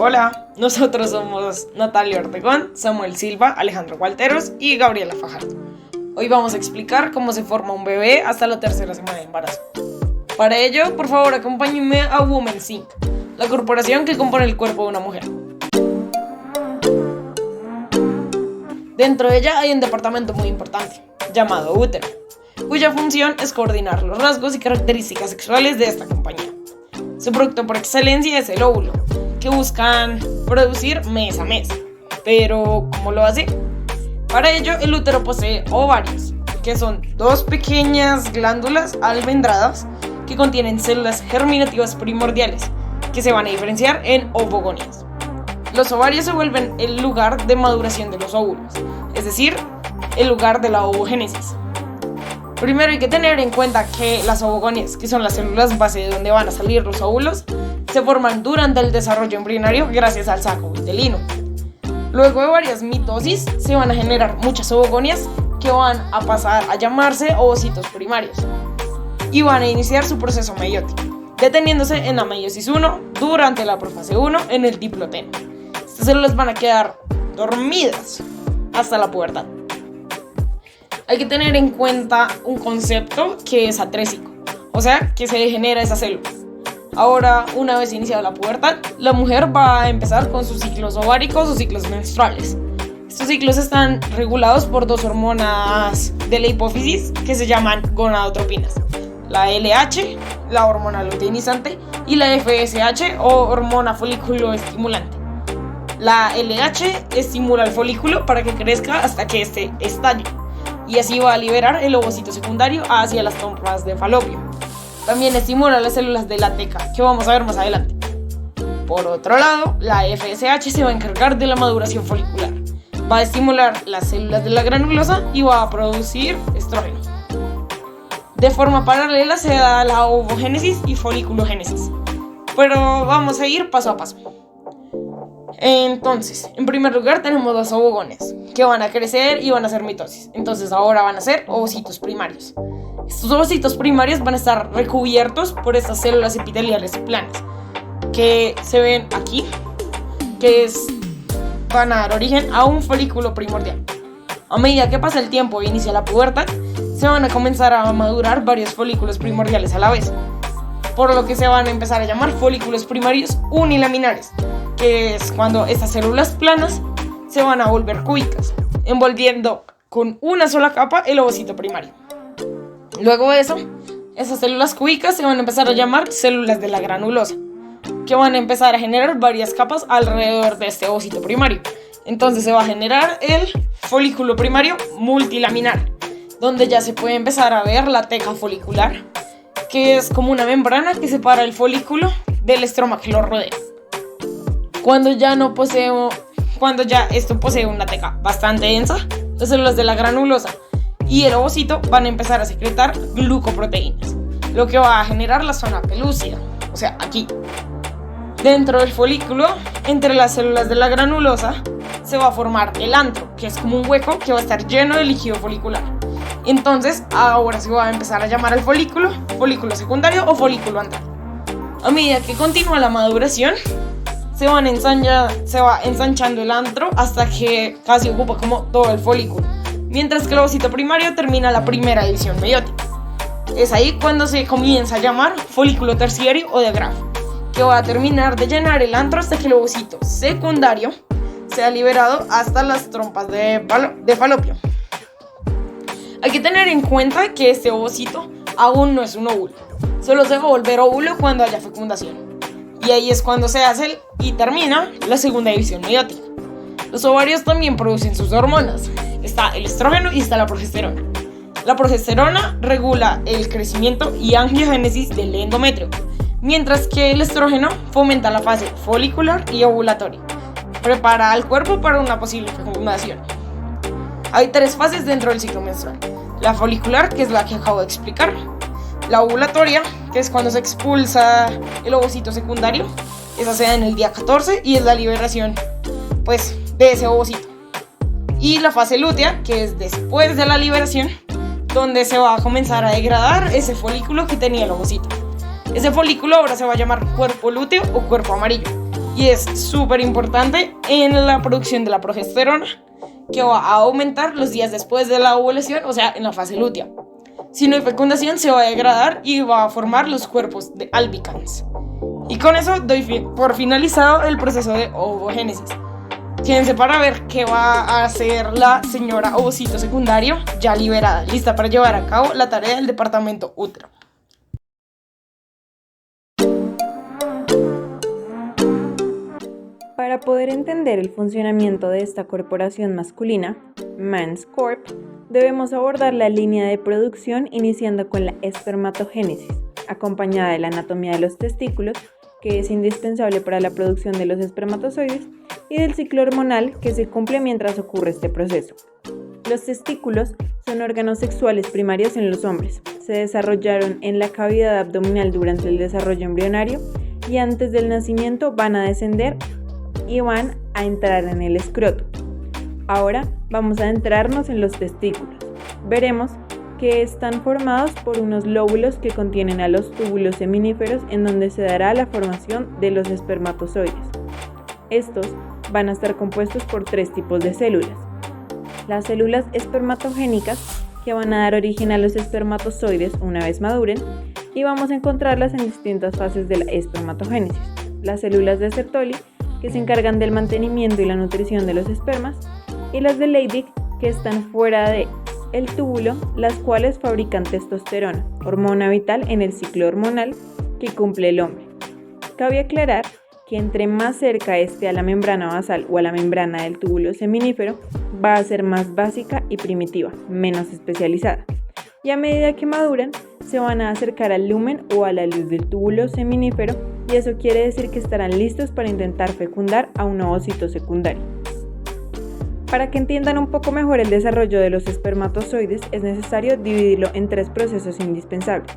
Hola, nosotros somos Natalia Ortegón, Samuel Silva, Alejandro Gualteros y Gabriela Fajardo. Hoy vamos a explicar cómo se forma un bebé hasta la tercera semana de embarazo. Para ello, por favor, acompáñenme a Women's Inc., la corporación que compone el cuerpo de una mujer. Dentro de ella hay un departamento muy importante, llamado útero, cuya función es coordinar los rasgos y características sexuales de esta compañía. Su producto por excelencia es el óvulo, que buscan producir mes a mes. Pero, ¿cómo lo hace? Para ello, el útero posee ovarios, que son dos pequeñas glándulas almendradas que contienen células germinativas primordiales, que se van a diferenciar en ovogonias. Los ovarios se vuelven el lugar de maduración de los óvulos, es decir, el lugar de la ovogénesis. Primero hay que tener en cuenta que las ovogonias, que son las células base de donde van a salir los óvulos, se forman durante el desarrollo embrionario gracias al saco uterino. Luego de varias mitosis se van a generar muchas ovogonias que van a pasar a llamarse ovocitos primarios y van a iniciar su proceso meiótico, deteniéndose en la meiosis 1 durante la profase 1 en el diploteno. Estas células van a quedar dormidas hasta la pubertad. Hay que tener en cuenta un concepto que es atrésico, o sea, que se degenera esa célula. Ahora, una vez iniciada la pubertad, la mujer va a empezar con sus ciclos ováricos o ciclos menstruales. Estos ciclos están regulados por dos hormonas de la hipófisis que se llaman gonadotropinas: la LH, la hormona luteinizante, y la FSH o hormona folículo estimulante. La LH estimula el folículo para que crezca hasta que éste estalle, y así va a liberar el ovocito secundario hacia las trompas de falopio. También estimula las células de la teca, que vamos a ver más adelante. Por otro lado, la FSH se va a encargar de la maduración folicular. Va a estimular las células de la granulosa y va a producir estrógeno. De forma paralela se da la ovogénesis y foliculogénesis. Pero vamos a ir paso a paso. Entonces, en primer lugar tenemos los ovogones, que van a crecer y van a hacer mitosis. Entonces ahora van a ser ovocitos primarios. Estos ovocitos primarios van a estar recubiertos por estas células epiteliales planas, que se ven aquí, van a dar origen a un folículo primordial. A medida que pasa el tiempo e inicia la pubertad, se van a comenzar a madurar varios folículos primordiales a la vez, por lo que se van a empezar a llamar folículos primarios unilaminares, que es cuando estas células planas se van a volver cúbicas, envolviendo con una sola capa el ovocito primario. Luego de eso, esas células cúbicas se van a empezar a llamar células de la granulosa, que van a empezar a generar varias capas alrededor de este ovocito primario. Entonces se va a generar el folículo primario multilaminar, donde ya se puede empezar a ver la teca folicular, que es como una membrana que separa el folículo del estroma que lo rodea. Cuando ya esto posee una teca bastante densa, las células de la granulosa y el ovocito van a empezar a secretar glucoproteínas, lo que va a generar la zona pelúcida, o sea, aquí. Dentro del folículo, entre las células de la granulosa, se va a formar el antro, que es como un hueco que va a estar lleno de líquido folicular. Entonces, ahora se va a empezar a llamar al folículo secundario o folículo antral. A medida que continúa la maduración, se va ensanchando el antro hasta que casi ocupa como todo el folículo, mientras que el ovocito primario termina la primera división meiótica. Es ahí cuando se comienza a llamar folículo terciario o de Graf, que va a terminar de llenar el antro hasta que el ovocito secundario sea liberado hasta las trompas de falopio. Hay que tener en cuenta que este ovocito aún no es un óvulo, solo se va a volver óvulo cuando haya fecundación. Y ahí es cuando se hace y termina la segunda división meiótica. Los ovarios también producen sus hormonas. Está el estrógeno y está la progesterona. La progesterona regula el crecimiento y angiogénesis del endometrio, mientras que el estrógeno fomenta la fase folicular y ovulatoria. Prepara al cuerpo para una posible fecundación. Hay tres fases dentro del ciclo menstrual. La folicular, que es la que acabo de explicar. La ovulatoria, que es cuando se expulsa el ovocito secundario. Esa se da en el día 14 y es la liberación, de ese ovocito. Y la fase lútea, que es después de la liberación, donde se va a comenzar a degradar ese folículo que tenía el ovocito. Ese folículo ahora se va a llamar cuerpo lúteo o cuerpo amarillo. y es súper importante en la producción de la progesterona, que va a aumentar los días después de la ovulación, o sea, en la fase lútea. Si no hay fecundación, se va a degradar y va a formar los cuerpos de albicans. Y con eso doy por finalizado el proceso de ovogénesis. Quédense para ver qué va a hacer la señora ovocito secundario, ya liberada, lista para llevar a cabo la tarea del departamento útero. Para poder entender el funcionamiento de esta corporación masculina, Mans Corp, debemos abordar la línea de producción iniciando con la espermatogénesis, acompañada de la anatomía de los testículos, que es indispensable para la producción de los espermatozoides, y del ciclo hormonal que se cumple mientras ocurre este proceso. Los testículos son órganos sexuales primarios en los hombres. Se desarrollaron en la cavidad abdominal durante el desarrollo embrionario y antes del nacimiento van a descender y van a entrar en el escroto. Ahora vamos a adentrarnos en los testículos. Veremos que están formados por unos lóbulos que contienen a los túbulos seminíferos, en donde se dará la formación de los espermatozoides. Estos van a estar compuestos por 3 tipos de células. Las células espermatogénicas, que van a dar origen a los espermatozoides una vez maduren, y vamos a encontrarlas en distintas fases de la espermatogénesis. Las células de Sertoli, que se encargan del mantenimiento y la nutrición de los espermas, y las de Leydig, que están fuera de el túbulo, las cuales fabrican testosterona, hormona vital en el ciclo hormonal que cumple el hombre. Cabe aclarar que entre más cerca esté a la membrana basal o a la membrana del túbulo seminífero, va a ser más básica y primitiva, menos especializada. Y a medida que maduran, se van a acercar al lumen o a la luz del túbulo seminífero, y eso quiere decir que estarán listos para intentar fecundar a un ovocito secundario. Para que entiendan un poco mejor el desarrollo de los espermatozoides, es necesario dividirlo en 3 procesos indispensables.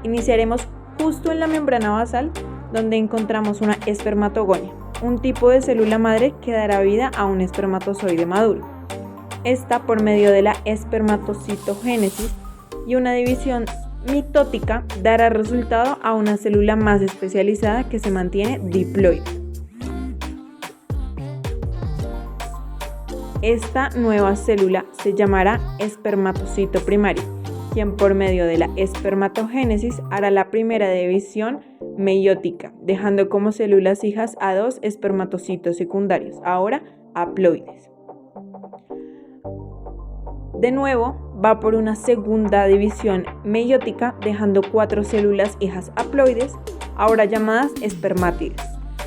Iniciaremos justo en la membrana basal, donde encontramos una espermatogonia, un tipo de célula madre que dará vida a un espermatozoide maduro. Esta, por medio de la espermatocitogénesis y una división mitótica, dará resultado a una célula más especializada que se mantiene diploide. Esta nueva célula se llamará espermatocito primario, quien por medio de la espermatogénesis hará la primera división meiótica, dejando como células hijas a 2 espermatocitos secundarios, ahora haploides. De nuevo, va por una segunda división meiótica, dejando 4 células hijas haploides, ahora llamadas espermátides.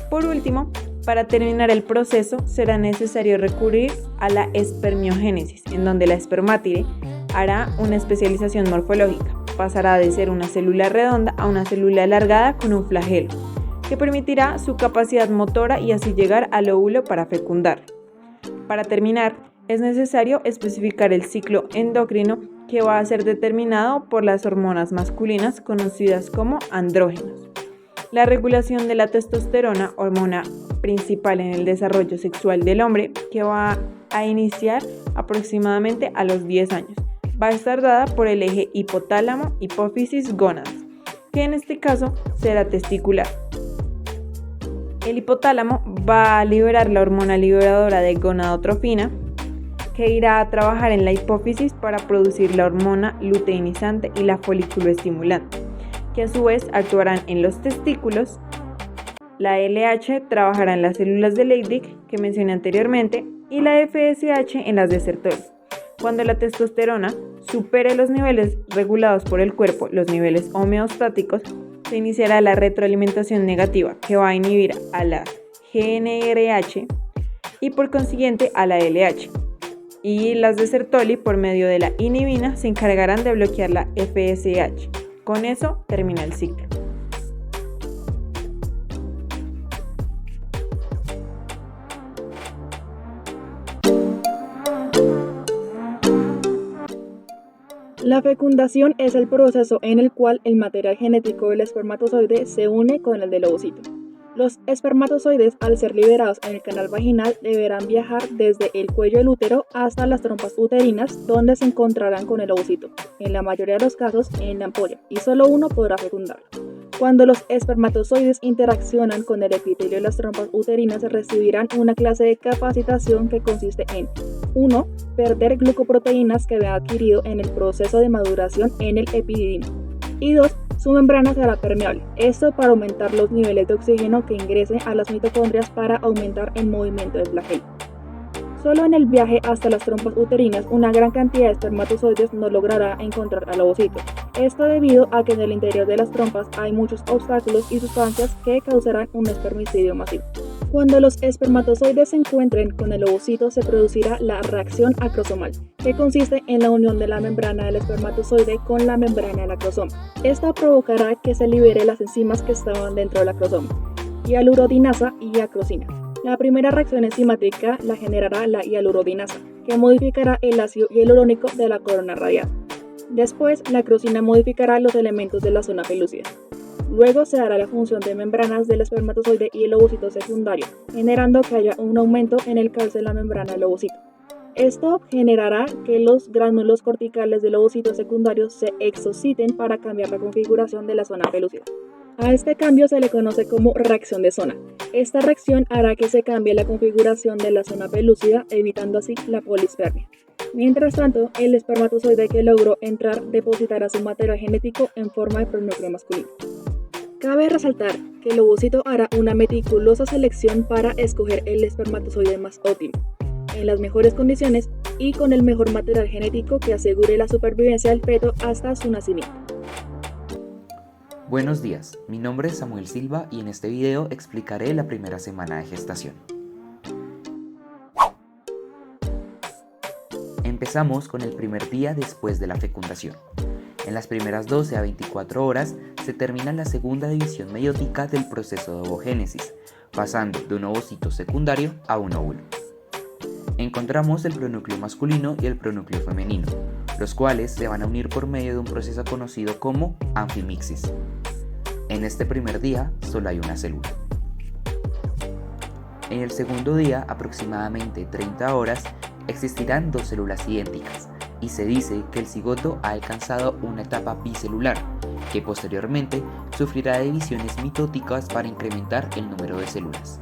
Por último, para terminar el proceso, será necesario recurrir a la espermiogénesis, en donde la espermátide hará una especialización morfológica. Pasará de ser una célula redonda a una célula alargada con un flagelo, que permitirá su capacidad motora y así llegar al óvulo para fecundar. Para terminar, es necesario especificar el ciclo endocrino, que va a ser determinado por las hormonas masculinas conocidas como andrógenos. La regulación de la testosterona, hormona principal en el desarrollo sexual del hombre, que va a iniciar aproximadamente a los 10 años. Va a estar dada por el eje hipotálamo, hipófisis, gónadas, que en este caso será testicular. El hipotálamo va a liberar la hormona liberadora de gonadotrofina, que irá a trabajar en la hipófisis para producir la hormona luteinizante y la folículo estimulante, que a su vez actuarán en los testículos. La LH trabajará en las células de Leydig, que mencioné anteriormente, y la FSH en las de Sertoli. Cuando la testosterona supere los niveles regulados por el cuerpo, los niveles homeostáticos, se iniciará la retroalimentación negativa, que va a inhibir a la GnRH y por consiguiente a la LH. Y las de Sertoli, por medio de la inhibina, se encargarán de bloquear la FSH. Con eso termina el ciclo. La fecundación es el proceso en el cual el material genético del espermatozoide se une con el del ovocito. Los espermatozoides, al ser liberados en el canal vaginal, deberán viajar desde el cuello del útero hasta las trompas uterinas, donde se encontrarán con el ovocito, en la mayoría de los casos en la ampolla, y solo uno podrá fecundarlo. Cuando los espermatozoides interaccionan con el epitelio de las trompas uterinas, recibirán una clase de capacitación que consiste en 1. Perder glucoproteínas que habían adquirido en el proceso de maduración en el epididymo. Y 2. Su membrana será permeable. Esto para aumentar los niveles de oxígeno que ingresen a las mitocondrias para aumentar el movimiento del flagelo. Solo en el viaje hasta las trompas uterinas, una gran cantidad de espermatozoides no logrará encontrar al ovocito. Esto debido a que en el interior de las trompas hay muchos obstáculos y sustancias que causarán un espermicidio masivo. Cuando los espermatozoides se encuentren con el ovocito, se producirá la reacción acrosomal, que consiste en la unión de la membrana del espermatozoide con la membrana del acrosoma. Esta provocará que se libere las enzimas que estaban dentro del acrosoma, hialurodinasa y acrosina. La primera reacción enzimática la generará la hialurodinasa, que modificará el ácido hialurónico de la corona radial. Después, la acrosina modificará los elementos de la zona pelúcida. Luego se dará la función de membranas del espermatozoide y el ovocito secundario, generando que haya un aumento en el calcio de la membrana del ovocito. Esto generará que los gránulos corticales del ovocito secundario se exociten para cambiar la configuración de la zona pelúcida. A este cambio se le conoce como reacción de zona. Esta reacción hará que se cambie la configuración de la zona pelúcida, evitando así la polispermia. Mientras tanto, el espermatozoide que logró entrar depositará su material genético en forma de pronúcleo masculino. Cabe resaltar que el ovocito hará una meticulosa selección para escoger el espermatozoide más óptimo, en las mejores condiciones y con el mejor material genético que asegure la supervivencia del feto hasta su nacimiento. Buenos días, mi nombre es Samuel Silva y en este video explicaré la primera semana de gestación. Empezamos con el primer día después de la fecundación. En las primeras 12 a 24 horas se termina la segunda división meiótica del proceso de ovogénesis, pasando de un ovocito secundario a un óvulo. Encontramos el pronúcleo masculino y el pronúcleo femenino, los cuales se van a unir por medio de un proceso conocido como anfimixis. En este primer día solo hay una célula. En el segundo día, aproximadamente 30 horas, existirán dos células idénticas y se dice que el cigoto ha alcanzado una etapa bicelular, que posteriormente sufrirá divisiones mitóticas para incrementar el número de células.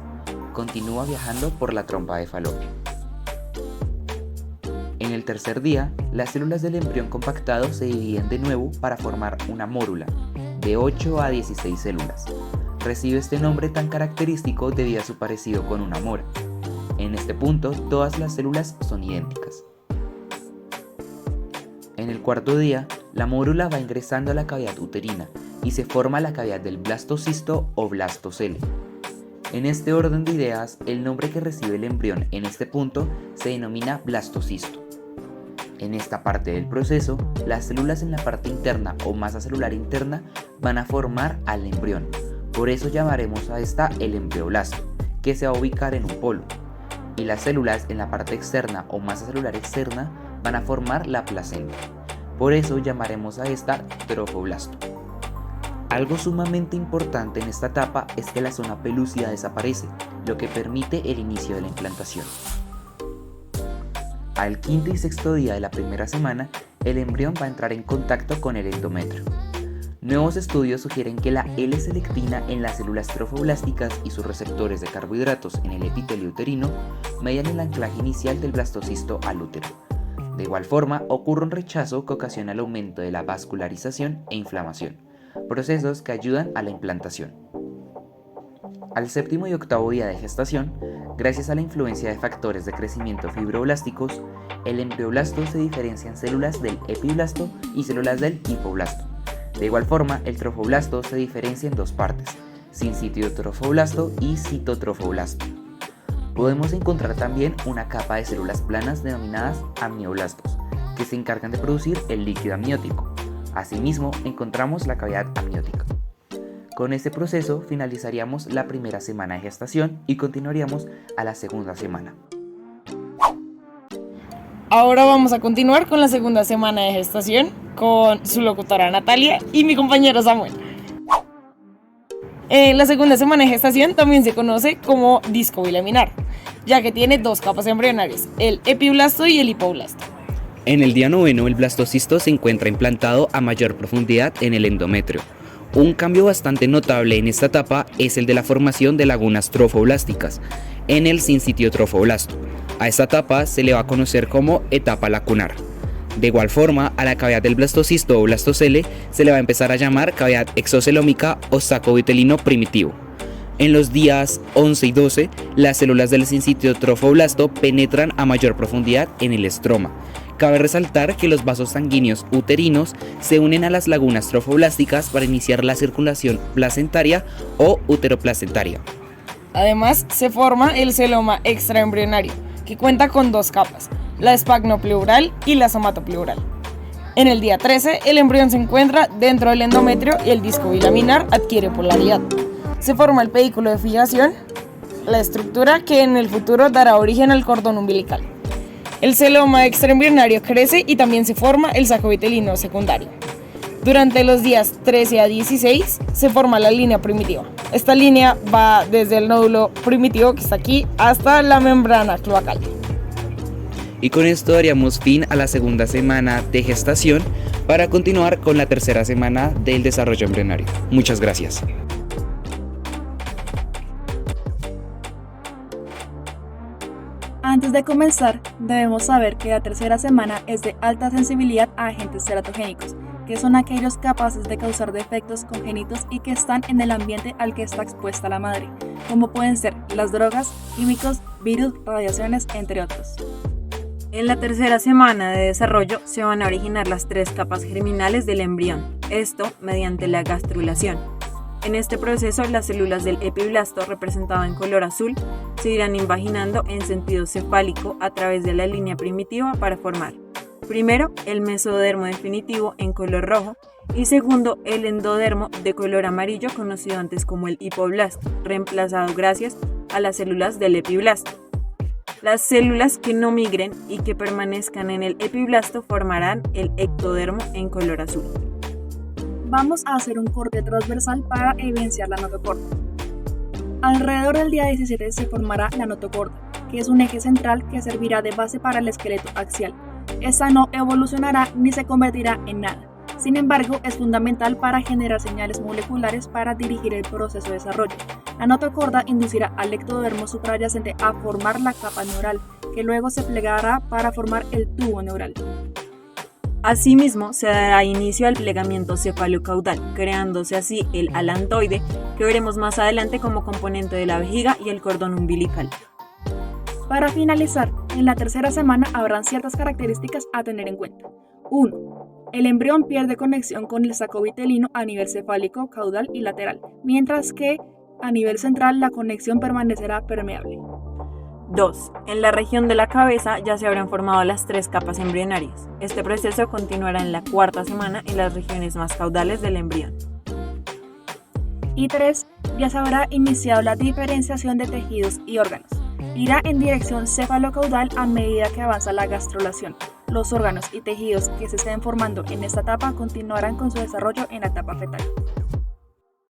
Continúa viajando por la trompa de Falopio. En el tercer día, las células del embrión compactado se dividen de nuevo para formar una mórula, de 8 a 16 células. Recibe este nombre tan característico debido a su parecido con una mora. En este punto, todas las células son idénticas. En el cuarto día, la mórula va ingresando a la cavidad uterina y se forma la cavidad del blastocisto o blastocele. En este orden de ideas, el nombre que recibe el embrión en este punto se denomina blastocisto. En esta parte del proceso, las células en la parte interna o masa celular interna van a formar al embrión. Por eso llamaremos a esta el embrioblasto, que se va a ubicar en un polo. Y las células en la parte externa o masa celular externa van a formar la placenta. Por eso llamaremos a esta trofoblasto. Algo sumamente importante en esta etapa es que la zona pelúcida desaparece, lo que permite el inicio de la implantación. Al quinto y sexto día de la primera semana, el embrión va a entrar en contacto con el endometrio. Nuevos estudios sugieren que la L-selectina en las células trofoblásticas y sus receptores de carbohidratos en el epitelio uterino median el anclaje inicial del blastocisto al útero. De igual forma, ocurre un rechazo que ocasiona el aumento de la vascularización e inflamación, procesos que ayudan a la implantación. Al séptimo y octavo día de gestación, gracias a la influencia de factores de crecimiento fibroblásticos, el embrioblasto se diferencia en células del epiblasto y células del hipoblasto. De igual forma, el trofoblasto se diferencia en dos partes, sincitiotrofoblasto y citotrofoblasto. Podemos encontrar también una capa de células planas denominadas amnioblastos, que se encargan de producir el líquido amniótico. Asimismo, encontramos la cavidad amniótica. Con este proceso finalizaríamos la primera semana de gestación y continuaríamos a la segunda semana. Ahora vamos a continuar con la segunda semana de gestación con su locutora Natalia y mi compañero Samuel. La segunda semana de gestación también se conoce como disco bilaminar, ya que tiene dos capas embrionarias, el epiblasto y el hipoblasto. En el día noveno, el blastocisto se encuentra implantado a mayor profundidad en el endometrio, Un cambio bastante notable en esta etapa es el de la formación de lagunas trofoblásticas en el sincitio trofoblasto. A esta etapa se le va a conocer como etapa lacunar. De igual forma, a la cavidad del blastocisto o blastocele se le va a empezar a llamar cavidad exocelómica o saco vitelino primitivo. En los días 11 y 12, las células del sincitio trofoblasto penetran a mayor profundidad en el estroma. Cabe resaltar que los vasos sanguíneos uterinos se unen a las lagunas trofoblásticas para iniciar la circulación placentaria o uteroplacentaria. Además, se forma el celoma extraembrionario, que cuenta con 2 capas, la espagnopleural y la somatopleural. En el día 13, el embrión se encuentra dentro del endometrio y el disco bilaminar adquiere polaridad. Se forma el pedículo de fijación, la estructura que en el futuro dará origen al cordón umbilical. El celoma extraembrionario crece y también se forma el saco vitelino secundario. Durante los días 13 a 16 se forma la línea primitiva. Esta línea va desde el nódulo primitivo que está aquí hasta la membrana cloacal. Y con esto daríamos fin a la segunda semana de gestación para continuar con la tercera semana del desarrollo embrionario. Muchas gracias. Antes de comenzar, debemos saber que la tercera semana es de alta sensibilidad a agentes teratogénicos, que son aquellos capaces de causar defectos congénitos y que están en el ambiente al que está expuesta la madre, como pueden ser las drogas, químicos, virus, radiaciones, entre otros. En la tercera semana de desarrollo se van a originar las 3 capas germinales del embrión, esto mediante la gastrulación. En este proceso, las células del epiblasto, representado en color azul, se irán invaginando en sentido cefálico a través de la línea primitiva para formar, primero, el mesodermo definitivo en color rojo y segundo, el endodermo de color amarillo conocido antes como el hipoblasto, reemplazado gracias a las células del epiblasto. Las células que no migren y que permanezcan en el epiblasto formarán el ectodermo en color azul. Vamos a hacer un corte transversal para evidenciar la notocorda. Alrededor del día 17 se formará la notocorda, que es un eje central que servirá de base para el esqueleto axial. Esta no evolucionará ni se convertirá en nada. Sin embargo, es fundamental para generar señales moleculares para dirigir el proceso de desarrollo. La notocorda inducirá al ectodermo suprayacente a formar la capa neural, que luego se plegará para formar el tubo neural. Asimismo, se dará inicio al plegamiento cefalocaudal, creándose así el alantoide, que veremos más adelante como componente de la vejiga y el cordón umbilical. Para finalizar, en la tercera semana habrán ciertas características a tener en cuenta. 1. El embrión pierde conexión con el saco vitelino a nivel cefálico, caudal y lateral, mientras que a nivel central la conexión permanecerá permeable. 2. En la región de la cabeza ya se habrán formado las 3 capas embrionarias. Este proceso continuará en la 4ª semana en las regiones más caudales del embrión. Y 3. Ya se habrá iniciado la diferenciación de tejidos y órganos. Irá en dirección cefalocaudal a medida que avanza la gastrulación. Los órganos y tejidos que se estén formando en esta etapa continuarán con su desarrollo en la etapa fetal.